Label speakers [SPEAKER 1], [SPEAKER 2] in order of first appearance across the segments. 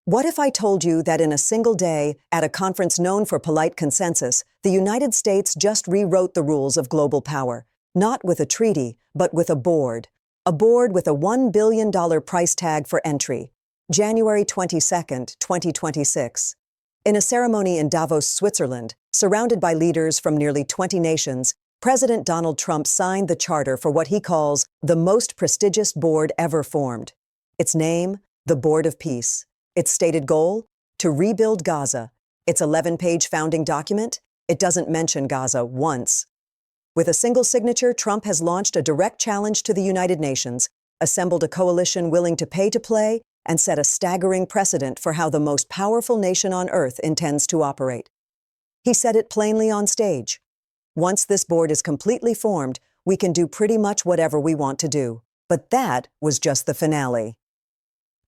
[SPEAKER 1] What if I told you that in a single day, at a conference known for polite consensus, the United States just rewrote the rules of global power, not with a treaty, but with a board with a $1 billion price tag for entry, January 22nd, 2026. In a ceremony in Davos, Switzerland, surrounded by leaders from nearly 20 nations, President Donald Trump signed the charter for what he calls the most prestigious board ever formed. Its name, the Board of Peace. Its stated goal? To rebuild Gaza. Its 11-page founding document? It doesn't mention Gaza once. With a single signature, Trump has launched a direct challenge to the United Nations, assembled a coalition willing to pay to play, and set a staggering precedent for how the most powerful nation on earth intends to operate. He said it plainly on stage. Once this board is completely formed, we can do pretty much whatever we want to do. But that was just the finale.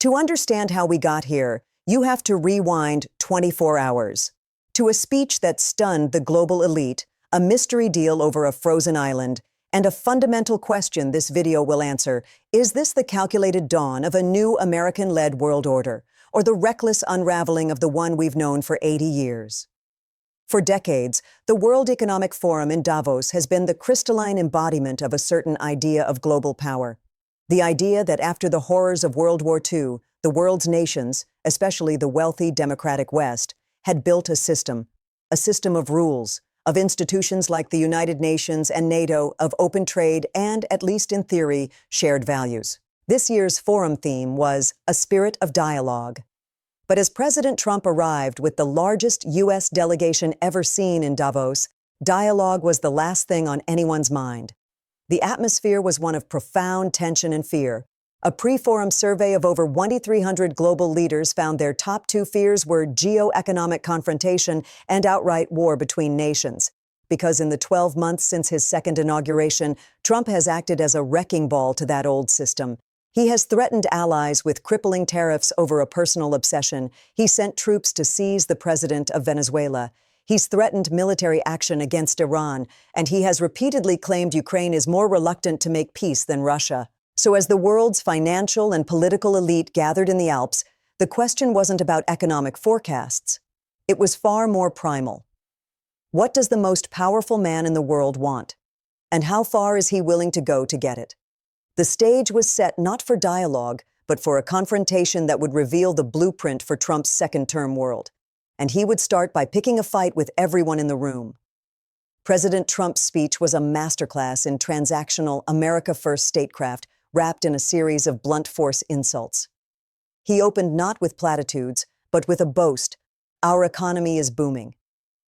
[SPEAKER 1] To understand how we got here, you have to rewind 24 hours. To a speech that stunned the global elite, a mystery deal over a frozen island, and a fundamental question this video will answer: is this the calculated dawn of a new American-led world order, or the reckless unraveling of the one we've known for 80 years? For decades, the World Economic Forum in Davos has been the crystalline embodiment of a certain idea of global power. The idea that after the horrors of World War II, the world's nations, especially the wealthy democratic West, had built a system of rules, of institutions like the United Nations and NATO, of open trade and, at least in theory, shared values. This year's forum theme was a spirit of dialogue. But as President Trump arrived with the largest U.S. delegation ever seen in Davos, dialogue was the last thing on anyone's mind. The atmosphere was one of profound tension and fear. A pre-forum survey of over 2,300 global leaders found their top two fears were geo-economic confrontation and outright war between nations. Because in the 12 months since his second inauguration, Trump has acted as a wrecking ball to that old system. He has threatened allies with crippling tariffs over a personal obsession. He sent troops to seize the president of Venezuela. He's threatened military action against Iran, and he has repeatedly claimed Ukraine is more reluctant to make peace than Russia. So as the world's financial and political elite gathered in the Alps, the question wasn't about economic forecasts. It was far more primal. What does the most powerful man in the world want? And how far is he willing to go to get it? The stage was set not for dialogue, but for a confrontation that would reveal the blueprint for Trump's second-term world. And he would start by picking a fight with everyone in the room. President Trump's speech was a masterclass in transactional America First statecraft, wrapped in a series of blunt force insults. He opened not with platitudes, but with a boast: our economy is booming.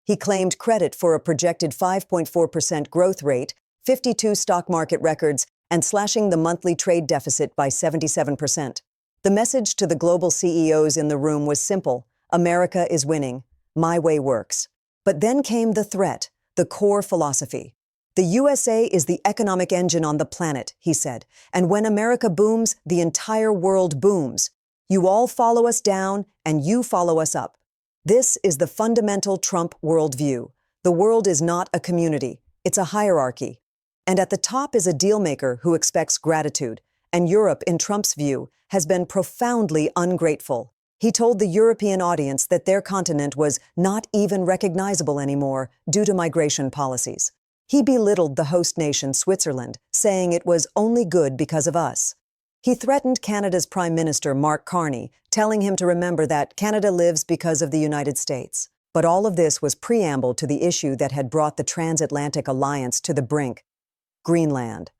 [SPEAKER 1] He claimed credit for a projected 5.4% growth rate, 52 stock market records, and slashing the monthly trade deficit by 77%. The message to the global CEOs in the room was simple: America is winning. My way works. But then came the threat, the core philosophy. The USA is the economic engine on the planet, he said, and when America booms, the entire world booms. You all follow us down, and you follow us up. This is the fundamental Trump worldview. The world is not a community, it's a hierarchy. And at the top is a dealmaker who expects gratitude, and Europe, in Trump's view, has been profoundly ungrateful. He told the European audience that their continent was not even recognizable anymore due to migration policies. He belittled the host nation, Switzerland, saying it was only good because of us. He threatened Canada's Prime Minister, Mark Carney, telling him to remember that Canada lives because of the United States. But all of this was preamble to the issue that had brought the transatlantic alliance to the brink: Greenland.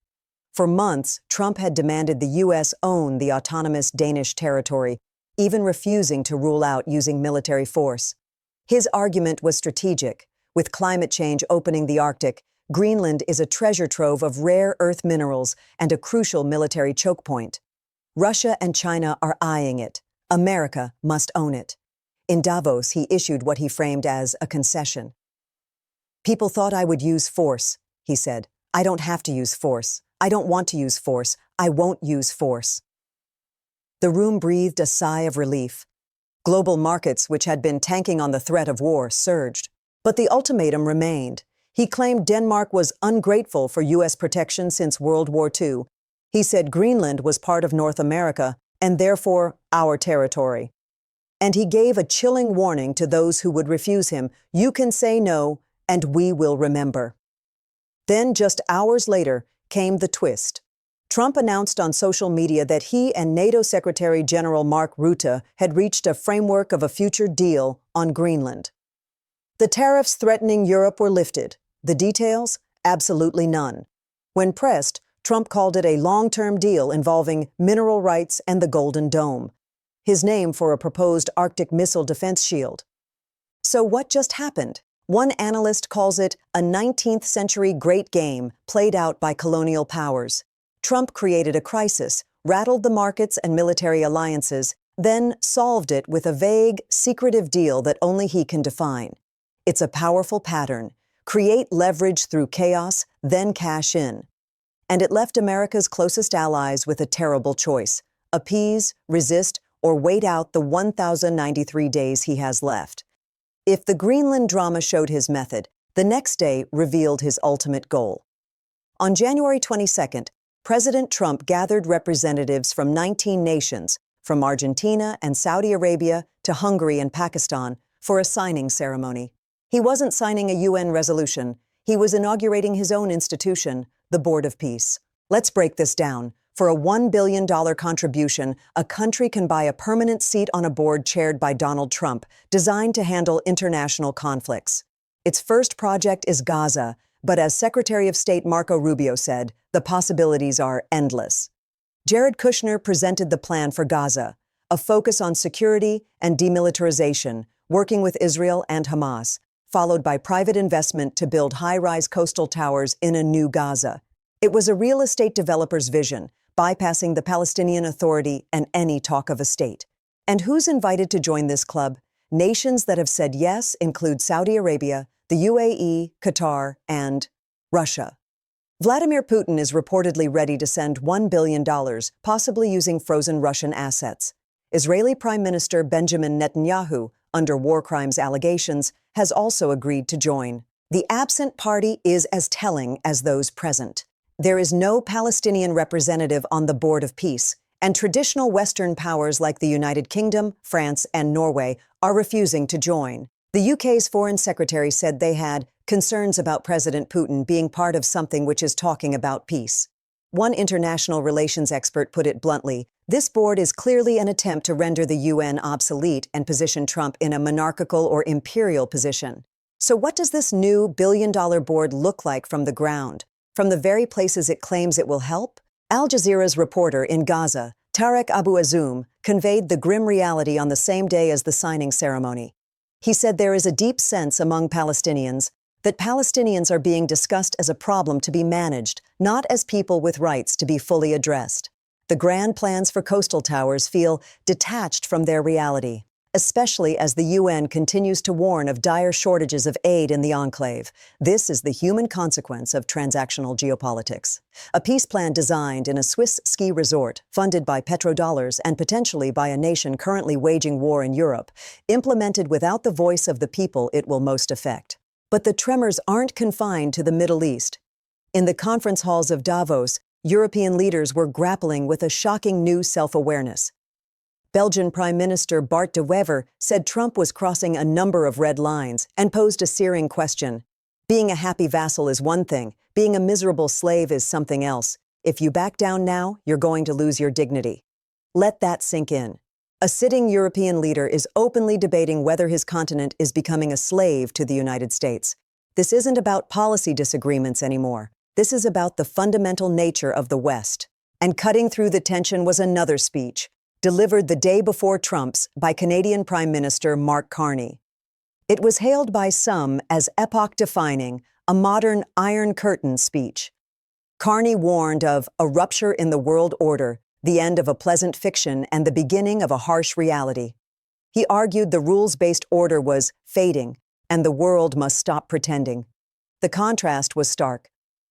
[SPEAKER 1] For months, Trump had demanded the U.S. own the autonomous Danish territory, even refusing to rule out using military force. His argument was strategic. With climate change opening the Arctic, Greenland is a treasure trove of rare earth minerals and a crucial military choke point. Russia and China are eyeing it. America must own it. In Davos, he issued what he framed as a concession. People thought I would use force, he said. I don't have to use force. I don't want to use force. I won't use force. The room breathed a sigh of relief. Global markets, which had been tanking on the threat of war, surged. But the ultimatum remained. He claimed Denmark was ungrateful for U.S. protection since World War II. He said Greenland was part of North America and therefore our territory. And he gave a chilling warning to those who would refuse him. You can say no, and we will remember. Then, just hours later, came the twist. Trump announced on social media that he and NATO Secretary General Mark Rutte had reached a framework of a future deal on Greenland. The tariffs threatening Europe were lifted. The details? Absolutely none. When pressed, Trump called it a long-term deal involving mineral rights and the Golden Dome, his name for a proposed Arctic missile defense shield. So what just happened? One analyst calls it a 19th century great game played out by colonial powers. Trump created a crisis, rattled the markets and military alliances, then solved it with a vague, secretive deal that only he can define. It's a powerful pattern. Create leverage through chaos, then cash in. And it left America's closest allies with a terrible choice: appease, resist, or wait out the 1,093 days he has left. If the Greenland drama showed his method, the next day revealed his ultimate goal. On January 22nd, President Trump gathered representatives from 19 nations, from Argentina and Saudi Arabia to Hungary and Pakistan, for a signing ceremony. He wasn't signing a UN resolution. He was inaugurating his own institution, the Board of Peace. Let's break this down. For a $1 billion contribution, a country can buy a permanent seat on a board chaired by Donald Trump, designed to handle international conflicts. Its first project is Gaza, but as Secretary of State Marco Rubio said, the possibilities are endless. Jared Kushner presented the plan for Gaza, a focus on security and demilitarization, working with Israel and Hamas, followed by private investment to build high-rise coastal towers in a new Gaza. It was a real estate developer's vision, bypassing the Palestinian Authority and any talk of a state. And who's invited to join this club? Nations that have said yes include Saudi Arabia, the UAE, Qatar, and Russia. Vladimir Putin is reportedly ready to send $1 billion, possibly using frozen Russian assets. Israeli Prime Minister Benjamin Netanyahu, under war crimes allegations, has also agreed to join. The absent party is as telling as those present. There is no Palestinian representative on the Board of Peace, and traditional Western powers like the United Kingdom, France, and Norway are refusing to join. The UK's Foreign Secretary said they had concerns about President Putin being part of something which is talking about peace. One international relations expert put it bluntly: this board is clearly an attempt to render the UN obsolete and position Trump in a monarchical or imperial position. So what does this new billion-dollar board look like from the ground? From the very places it claims it will help? Al Jazeera's reporter in Gaza, Tarek Abu Azoum, conveyed the grim reality on the same day as the signing ceremony. He said there is a deep sense among Palestinians that Palestinians are being discussed as a problem to be managed, not as people with rights to be fully addressed. The grand plans for coastal towers feel detached from their reality, especially as the UN continues to warn of dire shortages of aid in the enclave. This is the human consequence of transactional geopolitics. A peace plan designed in a Swiss ski resort, funded by petrodollars and potentially by a nation currently waging war in Europe, implemented without the voice of the people it will most affect. But the tremors aren't confined to the Middle East. In the conference halls of Davos, European leaders were grappling with a shocking new self-awareness. Belgian Prime Minister Bart de Wever said Trump was crossing a number of red lines and posed a searing question. Being a happy vassal is one thing. Being a miserable slave is something else. If you back down now, you're going to lose your dignity. Let that sink in. A sitting European leader is openly debating whether his continent is becoming a slave to the United States. This isn't about policy disagreements anymore. This is about the fundamental nature of the West. And cutting through the tension was another speech, delivered the day before Trump's by Canadian Prime Minister Mark Carney. It was hailed by some as epoch-defining, a modern Iron Curtain speech. Carney warned of a rupture in the world order, the end of a pleasant fiction and the beginning of a harsh reality. He argued the rules-based order was fading, and the world must stop pretending. The contrast was stark.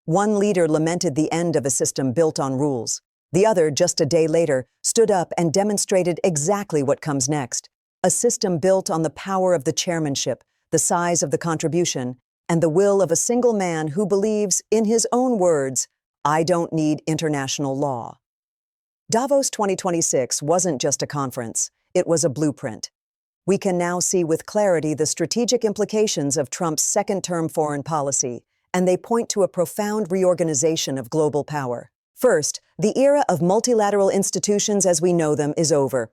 [SPEAKER 1] One leader lamented the end of a system built on rules. The other, just a day later, stood up and demonstrated exactly what comes next: a system built on the power of the chairmanship, the size of the contribution, and the will of a single man who believes, in his own words, "I don't need international law." Davos 2026 wasn't just a conference, it was a blueprint. We can now see with clarity the strategic implications of Trump's second-term foreign policy, and they point to a profound reorganization of global power. First, the era of multilateral institutions as we know them is over.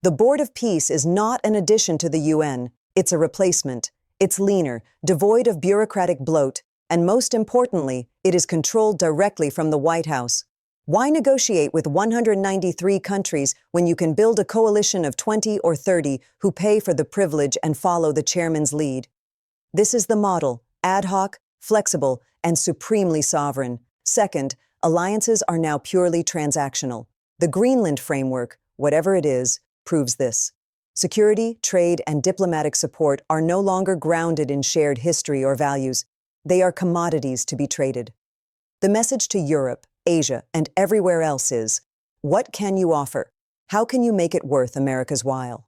[SPEAKER 1] The Board of Peace is not an addition to the UN, it's a replacement. It's leaner, devoid of bureaucratic bloat, and most importantly, it is controlled directly from the White House. Why negotiate with 193 countries when you can build a coalition of 20 or 30 who pay for the privilege and follow the chairman's lead? This is the model: ad hoc, flexible, and supremely sovereign. Second, alliances are now purely transactional. The Greenland framework, whatever it is, proves this. Security, trade, and diplomatic support are no longer grounded in shared history or values. They are commodities to be traded. The message to Europe, Asia, and everywhere else is, what can you offer? How can you make it worth America's while?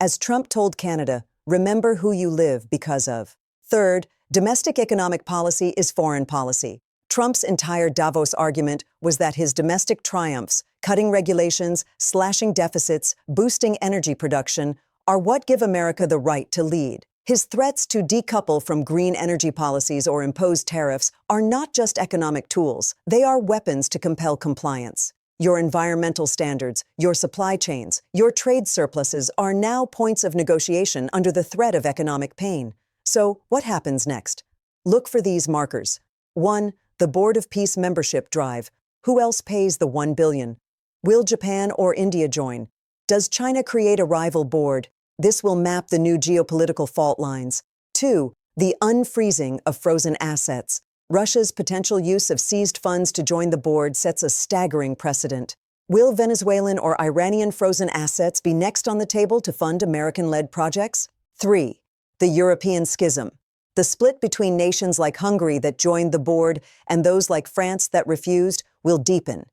[SPEAKER 1] As Trump told Canada, remember who you live because of. Third, domestic economic policy is foreign policy. Trump's entire Davos argument was that his domestic triumphs, cutting regulations, slashing deficits, boosting energy production, are what give America the right to lead. His threats to decouple from green energy policies or impose tariffs are not just economic tools, they are weapons to compel compliance. Your environmental standards, your supply chains, your trade surpluses are now points of negotiation under the threat of economic pain. So, what happens next? Look for these markers. 1. The Board of Peace membership drive. Who else pays the $1 billion? Will Japan or India join? Does China create a rival board? This will map the new geopolitical fault lines. 2. The unfreezing of frozen assets. Russia's potential use of seized funds to join the board sets a staggering precedent. Will Venezuelan or Iranian frozen assets be next on the table to fund American-led projects? 3. The European schism. The split between nations like Hungary that joined the board and those like France that refused will deepen.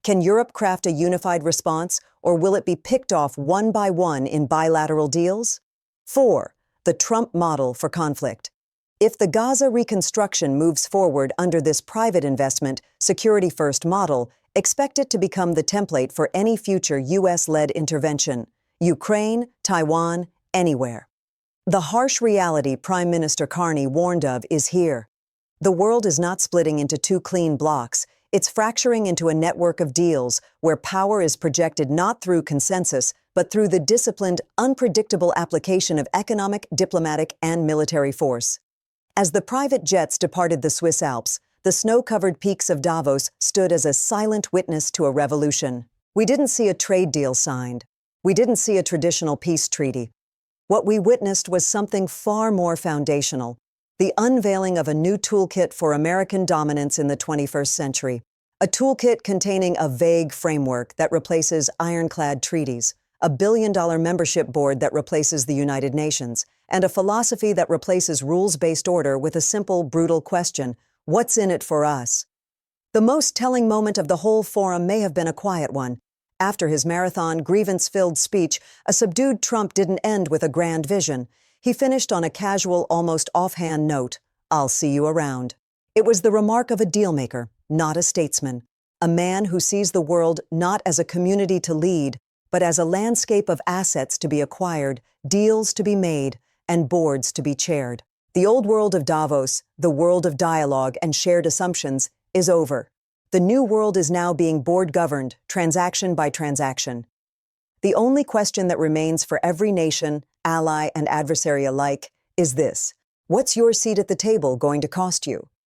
[SPEAKER 1] Can Europe craft a unified response, or will it be picked off one by one in bilateral deals? 4. The Trump model for conflict. If the Gaza reconstruction moves forward under this private investment, security-first model, expect it to become the template for any future U.S.-led intervention. Ukraine, Taiwan, anywhere. The harsh reality Prime Minister Carney warned of is here. The world is not splitting into two clean blocks. It's fracturing into a network of deals where power is projected not through consensus, but through the disciplined, unpredictable application of economic, diplomatic, and military force. As the private jets departed the Swiss Alps, the snow-covered peaks of Davos stood as a silent witness to a revolution. We didn't see a trade deal signed. We didn't see a traditional peace treaty. What we witnessed was something far more foundational: the unveiling of a new toolkit for American dominance in the 21st century. A toolkit containing a vague framework that replaces ironclad treaties, a billion-dollar membership board that replaces the United Nations, and a philosophy that replaces rules-based order with a simple, brutal question: what's in it for us? The most telling moment of the whole forum may have been a quiet one. After his marathon, grievance-filled speech, a subdued Trump didn't end with a grand vision. He finished on a casual, almost offhand note: "I'll see you around." It was the remark of a dealmaker, not a statesman. A man who sees the world not as a community to lead, but as a landscape of assets to be acquired, deals to be made, and boards to be chaired. The old world of Davos, the world of dialogue and shared assumptions, is over. The new world is now being board-governed, transaction by transaction. The only question that remains for every nation, ally and adversary alike, is this: what's your seat at the table going to cost you?